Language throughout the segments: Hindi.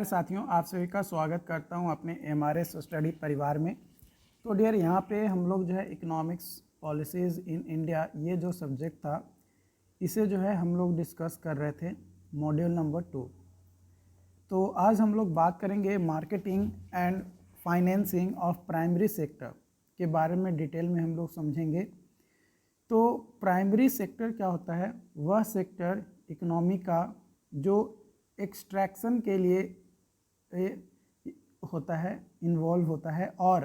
साथियों, आप सभी का स्वागत करता हूं अपने MRS स्टडी परिवार में। तो डियर, यहाँ पे हम लोग जो है इकोनॉमिक्स पॉलिसीज़ इन इंडिया, ये जो सब्जेक्ट था इसे जो है हम लोग डिस्कस कर रहे थे, मॉड्यूल नंबर 2। तो आज हम लोग बात करेंगे marketing and financing of primary sector के बारे में। डिटेल में हम लोग समझेंगे। तो प्राइमरी सेक्टर क्या होता है? वह सेक्टर इकोनॉमी का जो एक्सट्रैक्शन के लिए होता है, इन्वॉल्व होता है, और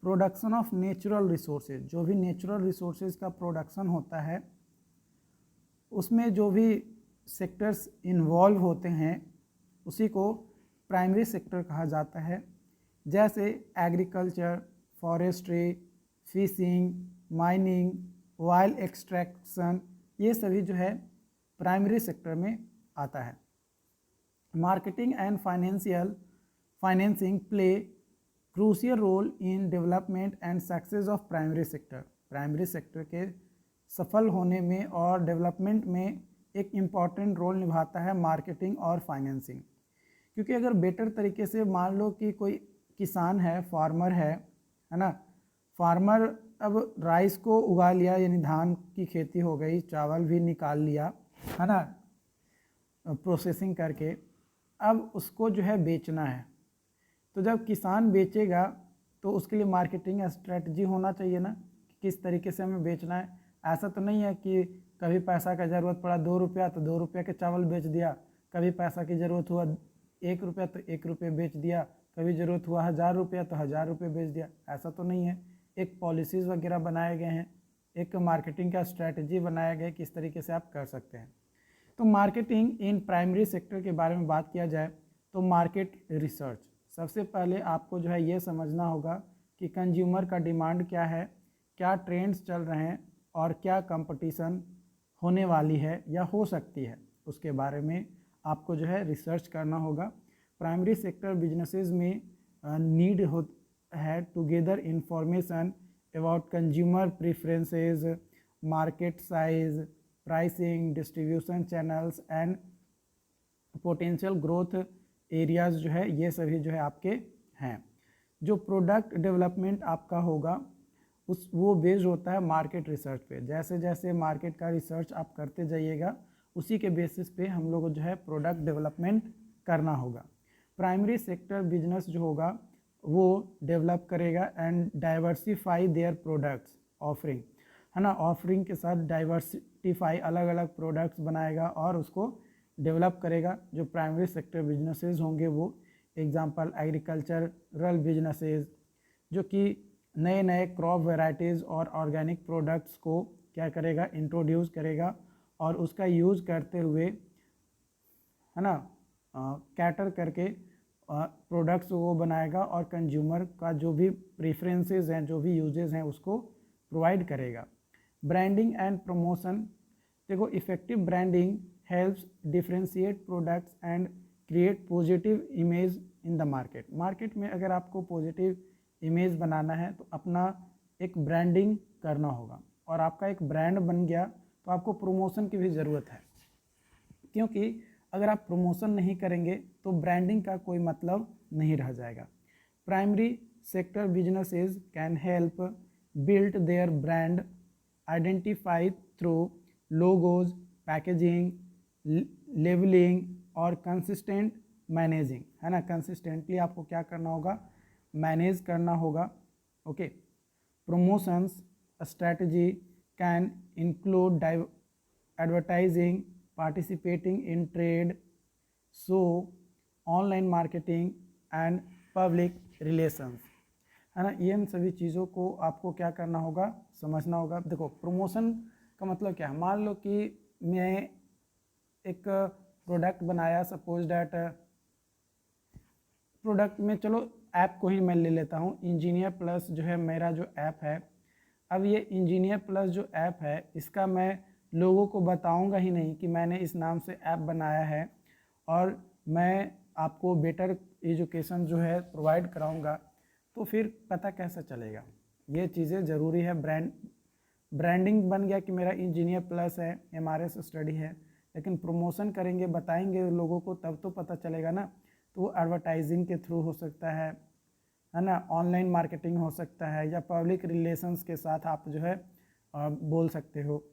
प्रोडक्शन ऑफ नेचुरल रिसोर्सेज, जो भी नेचुरल रिसोर्सेज का प्रोडक्शन होता है उसमें जो भी सेक्टर्स इन्वॉल्व होते हैं उसी को प्राइमरी सेक्टर कहा जाता है। जैसे agriculture, forestry, fishing, mining, oil extraction, ये सभी जो है प्राइमरी सेक्टर में आता है। Marketing and financing play crucial role in development and success of primary sector. Primary sector के सफल होने में और डेवलपमेंट में एक इम्पॉर्टेंट रोल निभाता है मार्केटिंग और फाइनेंसिंग। क्योंकि अगर बेटर तरीके से मान लो कि कोई किसान है, फार्मर है ना, फार्मर अब राइस को उगा लिया, यानी धान की खेती हो गई, चावल भी निकाल लिया, है ना, प्रोसेसिंग करके, अब उसको जो है बेचना है। तो जब किसान बेचेगा तो उसके लिए मार्केटिंग स्ट्रेटजी होना चाहिए ना, कि किस तरीके से हमें बेचना है। ऐसा तो नहीं है कि कभी पैसा का ज़रूरत पड़ा 2 रुपया तो 2 रुपये के चावल बेच दिया, कभी पैसा की ज़रूरत हुआ 1 रुपया तो 1 रुपये बेच दिया, कभी ज़रूरत हुआ 1000 रुपया तो 1000 रुपये बेच दिया। ऐसा तो नहीं है। एक पॉलिसीज़ वगैरह बनाए गए हैं, एक मार्केटिंग का स्ट्रैटेजी बनाया गया है, किस तरीके से आप कर सकते हैं। तो मार्केटिंग इन प्राइमरी सेक्टर के बारे में बात किया जाए तो मार्केट रिसर्च, सबसे पहले आपको जो है ये समझना होगा कि कंज्यूमर का डिमांड क्या है, क्या ट्रेंड्स चल रहे हैं और क्या कंपटीशन होने वाली है या हो सकती है, उसके बारे में आपको जो है रिसर्च करना होगा। प्राइमरी सेक्टर बिजनेसेस में नीड है to gather information about consumer preferences, market size, pricing, distribution channels and potential growth areas, जो है ये सभी जो है आपके हैं। जो प्रोडक्ट डेवलपमेंट आपका होगा वो बेस्ड होता है मार्केट रिसर्च पे। जैसे जैसे मार्केट का रिसर्च आप करते जाइएगा उसी के बेसिस पे हम लोग जो है प्रोडक्ट डेवलपमेंट करना होगा। प्राइमरी सेक्टर बिजनेस जो होगा वो डेवलप करेगा and diversify their products offering, है ना, ऑफरिंग के साथ डाइवर्सिफाई, अलग अलग प्रोडक्ट्स बनाएगा और उसको डेवलप करेगा। जो प्राइमरी सेक्टर बिजनेसेस होंगे वो एग्जांपल एग्रीकल्चरल बिजनेसेस, जो कि नए नए क्रॉप वैरायटीज़ और ऑर्गेनिक प्रोडक्ट्स को क्या करेगा, इंट्रोड्यूस करेगा और उसका यूज़ करते हुए, है ना, कैटर करके प्रोडक्ट्स वो बनाएगा और कंज्यूमर का जो भी प्रेफरेंसेस हैं, जो भी यूजेस हैं, उसको प्रोवाइड करेगा। ब्रांडिंग एंड प्रमोशन, देखो effective branding helps differentiate products and create positive image in the market. Market में अगर आपको पॉजिटिव इमेज बनाना है तो अपना एक ब्रांडिंग करना होगा, और आपका एक ब्रांड बन गया तो आपको प्रमोशन की भी ज़रूरत है। क्योंकि अगर आप प्रमोशन नहीं करेंगे तो ब्रांडिंग का कोई मतलब नहीं रह जाएगा। Primary sector businesses can help build their brand identify through logos, packaging, labelling और कंसिस्टेंट मैनेजिंग, है ना। कंसिस्टेंटली आपको क्या करना होगा, मैनेज करना होगा। Okay. Promotions strategy can include advertising, participating in trade show, online marketing and public relations, है ना। इन सभी चीज़ों को आपको क्या करना होगा, समझना होगा। देखो प्रमोशन का मतलब क्या है। मान लो कि मैं एक प्रोडक्ट बनाया, सपोज डैट प्रोडक्ट में, चलो ऐप को ही मैं ले लेता हूँ, इंजीनियर प्लस जो है मेरा जो ऐप है। अब ये इंजीनियर प्लस जो ऐप है इसका मैं लोगों को बताऊंगा ही नहीं कि मैंने इस नाम से ऐप बनाया है, और मैं आपको बेटर एजुकेशन जो है प्रोवाइड कराऊंगा, तो फिर पता कैसे चलेगा। ये चीज़ें ज़रूरी है। ब्रांडिंग बन गया कि मेरा इंजीनियर प्लस है, MRS स्टडी है, लेकिन प्रमोशन करेंगे, बताएंगे लोगों को, तब तो पता चलेगा ना। तो एडवर्टाइजिंग के थ्रू हो सकता है ना, ऑनलाइन मार्केटिंग हो सकता है, या पब्लिक रिलेशंस के साथ आप जो है बोल सकते हो।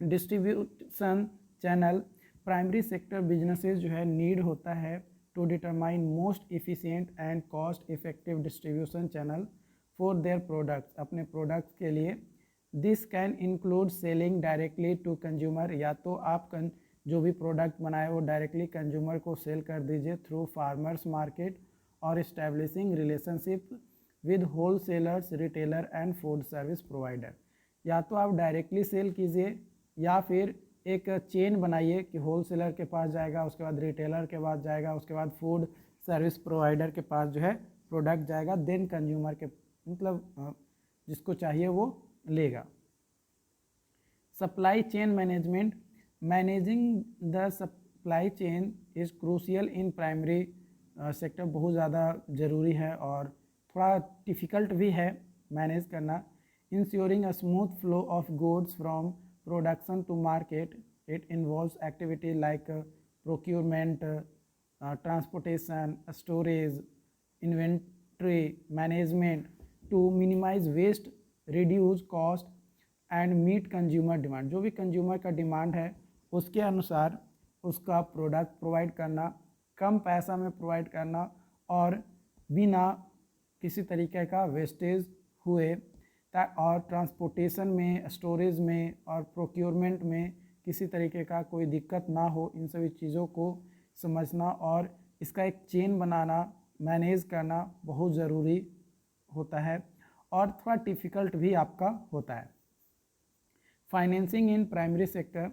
Distribution channel, primary sector businesses जो है नीड होता है to determine most efficient and cost effective distribution channel for their products, अपने प्रोडक्ट्स के लिए। This can include selling directly to consumer, या तो आप जो भी प्रोडक्ट बनाए वो डायरेक्टली कंज्यूमर को सेल कर दीजिए थ्रू फार्मर्स मार्केट, और establishing relationship with wholesalers, retailer and food service provider. या तो आप डायरेक्टली सेल कीजिए, या फिर एक चेन बनाइए कि होल सेलर के पास जाएगा, उसके बाद रिटेलर के पास जाएगा, उसके बाद फूड सर्विस प्रोवाइडर के पास जो है प्रोडक्ट जाएगा, देन कंज्यूमर के मतलब जिसको चाहिए वो लेगा। Supply chain management, managing the supply chain is crucial in primary sector, बहुत ज़्यादा ज़रूरी है और थोड़ा डिफ़िकल्ट भी है मैनेज करना। Ensuring a smooth flow of goods from production to market, it involves activity like procurement, transportation, storage, inventory management to minimize waste, reduce cost and meet consumer demand. जो भी कंज्यूमर का डिमांड है उसके अनुसार उसका प्रोडक्ट प्रोवाइड करना, कम पैसा में प्रोवाइड करना और बिना किसी तरीके का वेस्टेज हुए, और ट्रांसपोर्टेशन में, स्टोरेज में और प्रोक्योरमेंट में किसी तरीके का कोई दिक्कत ना हो। इन सभी चीज़ों को समझना और इसका एक चेन बनाना, मैनेज करना बहुत ज़रूरी होता है और थोड़ा डिफ़िकल्ट भी आपका होता है। Financing in primary sector,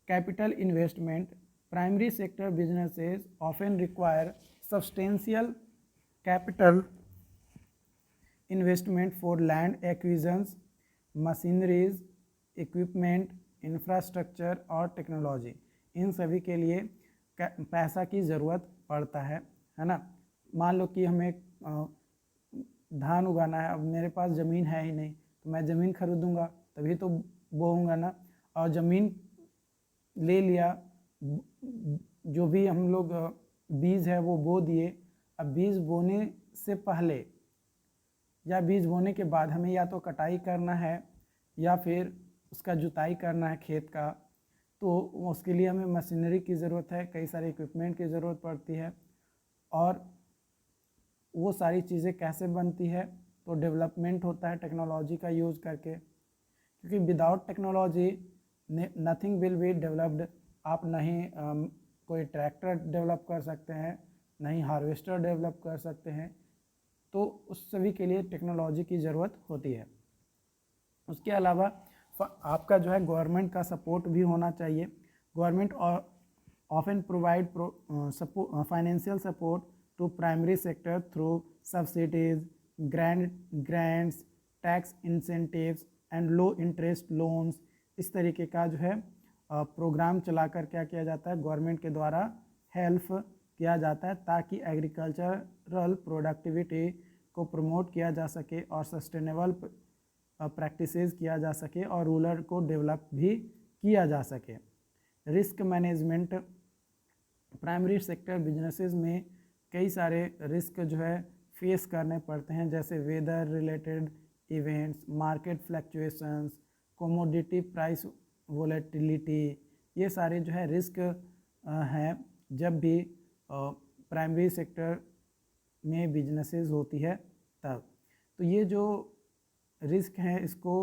capital investment, primary sector businesses often require substantial capital investment for land acquisitions, machineries, equipment, infrastructure और टेक्नोलॉजी। इन सभी के लिए पैसा की ज़रूरत पड़ता है ना। मान लो कि हमें धान उगाना है, अब मेरे पास ज़मीन है ही नहीं, तो मैं ज़मीन खरीदूंगा तभी तो बोऊंगा ना, और ज़मीन ले लिया, जो भी हम लोग बीज है वो बो दिए। अब बीज बोने से पहले या बीज बोने के बाद हमें या तो कटाई करना है या फिर उसका जुताई करना है खेत का, तो उसके लिए हमें मशीनरी की ज़रूरत है, कई सारे इक्विपमेंट की ज़रूरत पड़ती है। और वो सारी चीज़ें कैसे बनती है, तो डेवलपमेंट होता है टेक्नोलॉजी का यूज़ करके, क्योंकि without technology nothing will be developed. आप नहीं कोई ट्रैक्टर डेवलप कर सकते हैं, नहीं हार्वेस्टर डेवलप कर सकते हैं, तो उस सभी के लिए टेक्नोलॉजी की ज़रूरत होती है। उसके अलावा आपका जो है गवर्नमेंट का सपोर्ट भी होना चाहिए। Government often provide financial support to primary sector through subsidies, grants, tax incentives and low interest loans. इस तरीके का जो है प्रोग्राम चलाकर क्या किया जाता है, गवर्नमेंट के द्वारा हेल्प किया जाता है, ताकि एग्रीकल्चरल प्रोडक्टिविटी को प्रमोट किया जा सके और सस्टेनेबल प्रैक्टिसेस किया जा सके और रूरल को डेवलप भी किया जा सके। Risk management, primary sector businesses में कई सारे रिस्क जो है फेस करने पड़ते हैं, जैसे weather related events, market fluctuations, commodity price volatility, ये सारे जो है रिस्क हैं जब भी प्राइमरी सेक्टर में बिजनेसेस होती है तब। तो ये जो रिस्क हैं इसको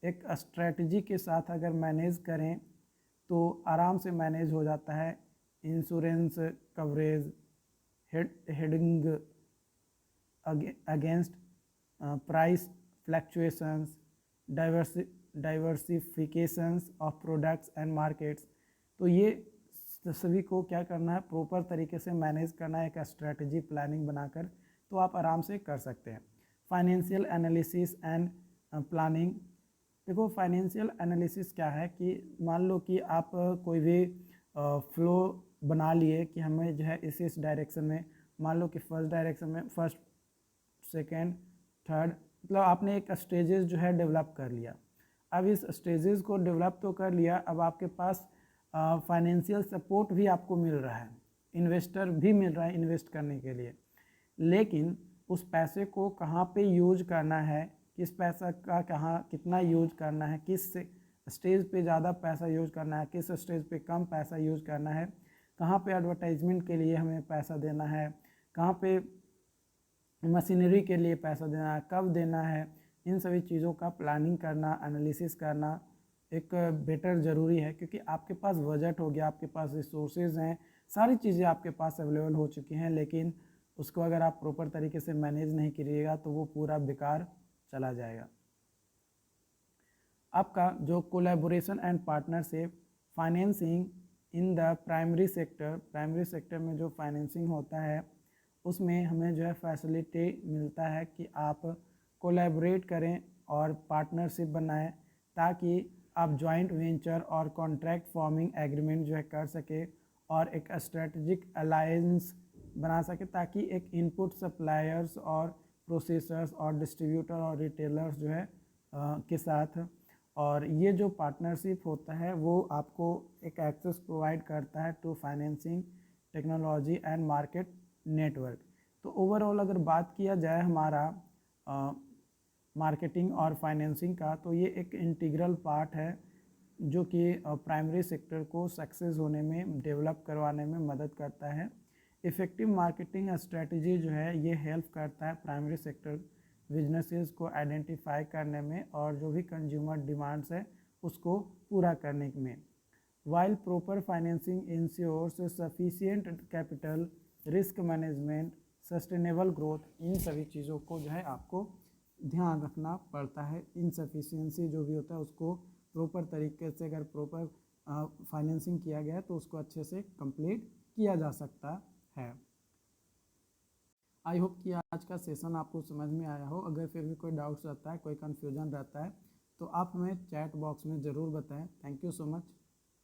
एक स्ट्रेटजी के साथ अगर मैनेज करें तो आराम से मैनेज हो जाता है। Insurance coverage, heading against price fluctuations, diversifications of products and markets. तो ये सभी को क्या करना है, प्रॉपर तरीके से मैनेज करना है, एक स्ट्रेटजी प्लानिंग बनाकर, तो आप आराम से कर सकते हैं। फाइनेंशियल एनालिसिस एंड प्लानिंग, देखो फाइनेंशियल एनालिसिस क्या है कि मान लो कि आप कोई भी फ्लो बना लिए कि हमें जो है इस डायरेक्शन में, मान लो कि फर्स्ट डायरेक्शन में, फर्स्ट सेकेंड थर्ड, मतलब आपने एक स्टेजेस जो है डेवलप कर लिया। अब इस स्टेजेस को डेवलप तो कर लिया, अब आपके पास फाइनेंशियल सपोर्ट भी आपको मिल रहा है इन्वेस्टर भी मिल रहा है इन्वेस्ट करने के लिए, लेकिन उस पैसे को कहाँ पे यूज करना है, किस पैसा का कहाँ कितना यूज करना है, किस स्टेज पे ज़्यादा पैसा यूज करना है, किस स्टेज पे कम पैसा यूज करना है, कहाँ पे एडवर्टाइजमेंट के लिए हमें पैसा देना है, कहाँ पे मशीनरी के लिए पैसा देना है, कब देना है, इन सभी चीज़ों का प्लानिंग करना, एनालिसिस करना एक बेटर ज़रूरी है। क्योंकि आपके पास बजट हो गया, आपके पास रिसोर्सेज हैं, सारी चीज़ें आपके पास अवेलेबल हो चुकी हैं, लेकिन उसको अगर आप प्रॉपर तरीके से मैनेज नहीं करिएगा तो वो पूरा बेकार चला जाएगा। आपका जो collaboration and partnership financing in the primary sector में जो फाइनेंसिंग होता है उसमें हमें जो है फैसिलिटी मिलता है कि आप कोलैबोरेट करें और पार्टनरशिप बनाएं, ताकि आप जॉइंट वेंचर और कॉन्ट्रैक्ट फॉर्मिंग एग्रीमेंट जो है कर सके और एक स्ट्रेटजिक अलायंस बना सके, ताकि एक इनपुट सप्लायर्स और प्रोसेसर्स और डिस्ट्रीब्यूटर और रिटेलर्स जो है के साथ। और ये जो पार्टनरशिप होता है वो आपको एक एक्सेस प्रोवाइड करता है to financing technology and market network. तो ओवरऑल अगर बात किया जाए हमारा मार्केटिंग और फाइनेंसिंग का, तो ये एक इंटीग्रल पार्ट है जो कि प्राइमरी सेक्टर को सक्सेस होने में, डेवलप करवाने में मदद करता है। इफ़ेक्टिव मार्केटिंग स्ट्रेटजी जो है ये हेल्प करता है प्राइमरी सेक्टर बिजनेसेस को आइडेंटिफाई करने में और जो भी कंज्यूमर डिमांड्स है उसको पूरा करने में। While proper financing insures sufficient capital, risk management, sustainable growth, इन सभी चीज़ों को जो है आपको ध्यान रखना पड़ता है। इनसफिशिएंसी जो भी होता है उसको प्रॉपर तरीके से अगर प्रॉपर फाइनेंसिंग किया गया तो उसको अच्छे से कंप्लीट किया जा सकता है। आई होप कि आज का सेशन आपको समझ में आया हो। अगर फिर भी कोई डाउट्स रहता है, कोई कन्फ्यूजन रहता है तो आप हमें चैट बॉक्स में ज़रूर बताएं। Thank you so much.